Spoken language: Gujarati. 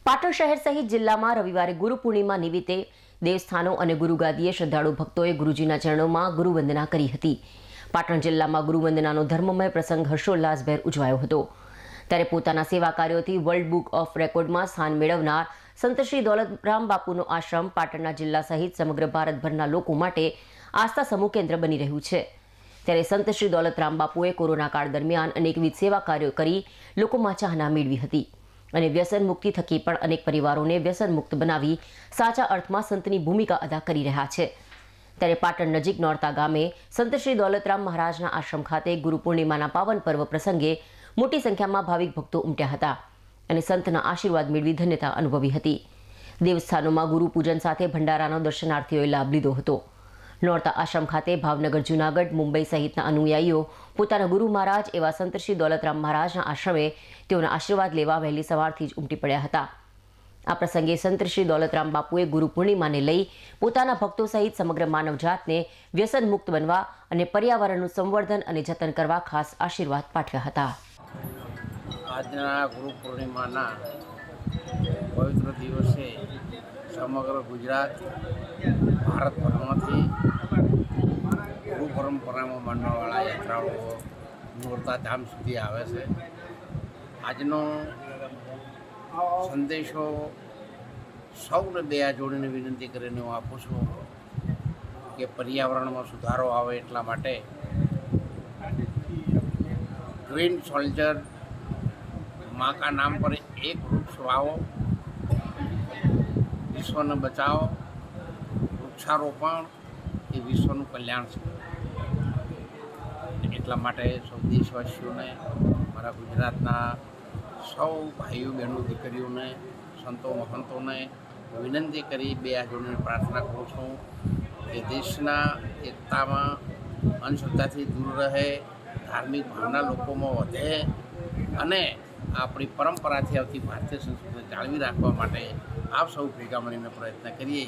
પાટણ શહેર સહિત જિલ્લામાં રવિવારે ગુરુ પૂર્ણિમા નિમિત્તે દેવસ્થાનો અને ગુરુગાદીએ શ્રદ્ધાળુ ભક્તોએ ગુરુજીના ચરણોમાં ગુરુવંદના કરી હતી। પાટણ જિલ્લામાં ગુરુવંદનાનો ધર્મમય પ્રસંગ હર્ષોલ્લાસભેર ઉજવાયો હતો। ત્યારે પોતાના સેવા કાર્યોથી વર્લ્ડ બુક ઓફ રેકોર્ડમાં સ્થાન મેળવનાર સંત શ્રી દોલતરામ બાપુનો આશ્રમ પાટણના જિલ્લા સહિત સમગ્ર ભારતભરના લોકો માટે આસ્થા સમૂહ કેન્દ્ર બની રહ્યું છે। ત્યારે સંત શ્રી દોલતરામ બાપુએ કોરોના કાળ દરમિયાન અનેકવિધ સેવા કાર્યો કરી લોકોમાં ચાહના મેળવી હતી અને વ્યસન મુક્તિ થકી પણ અનેક પરિવારોને વ્યસન મુક્ત બનાવી સાચા અર્થમાં સંતની ભૂમિકા અદા કરી રહ્યા છે। ત્યારે પાટણ નજીક નોરતા ગામે સંત શ્રી દોલતરામ મહારાજના આશ્રમ ખાતે ગુરુ પૂર્ણિમાના પાવન પર્વ પ્રસંગે મોટી સંખ્યામાં ભાવિક ભક્તો ઉમટ્યા હતા અને સંતના આશીર્વાદ મેળવી ધન્યતા અનુભવી હતી। દેવસ્થાનોમાં ગુરુ પૂજન સાથે ભંડારાનો દર્શનાર્થીઓએ લાભ લીધો હતો। નોરતા આશ્રમ ખાતે ભાવનગર, જૂનાગઢ, મુંબઈ સહિતના અનુયાયીઓ પોતાના ગુરુ મહારાજ એવા સંત શ્રી દોલતરામ મહારાજના આશ્રમે તેઓના આશીર્વાદ લેવા વહેલી સવારથી જ ઉમટી પડ્યા હતા। આ પ્રસંગે સંત શ્રી દોલતરામ બાપુએ ગુરુ પૂર્ણિમાને લઈ પોતાના ભક્તો સહિત સમગ્ર માનવજાતને વ્યસન મુક્ત બનવા અને પર્યાવરણનું સંવર્ધન અને જતન કરવા ખાસ આશીર્વાદ પાઠવ્યા હતા। આજના ગુરુ પૂર્ણિમાના પવિત્ર દિવસે સમગ્ર ગુજરાત ભારતભરમાંથી ગુરુ પરંપરામાં માનવાવાળા યાત્રાળુઓ નોરતા ધામ સુધી આવે છે। આજનો સંદેશો સૌને બે હાથ જોડીને વિનંતી કરીને હું આપું છું કે પર્યાવરણમાં સુધારો આવે એટલા માટે ગ્રીન સોલ્જર माँ का नाम पर एक वृक्ष वाओ, विश्वને બચાવો। વૃક્ષારોપણ એ વિશ્વનું કલ્યાણ છે। એટલા માટે સૌ દેશવાસીઓને, મારા ગુજરાતના સૌ ભાઈઓ બહેનો દીકરીઓને, સંતો મહંતોને વિનંતી કરી બે હાથ જોડીને પ્રાર્થના કરું છું કે દેશના એકતામાં અંધશ્રદ્ધાથી દૂર રહે, ધાર્મિક ભાવના લોકોમાં વધે અને આપણી પરંપરાથી આવતી ભારતીય સંસ્કૃતિ જાળવી રાખવા માટે આપ સૌ ભેગા મળીને પ્રયત્ન કરીએ।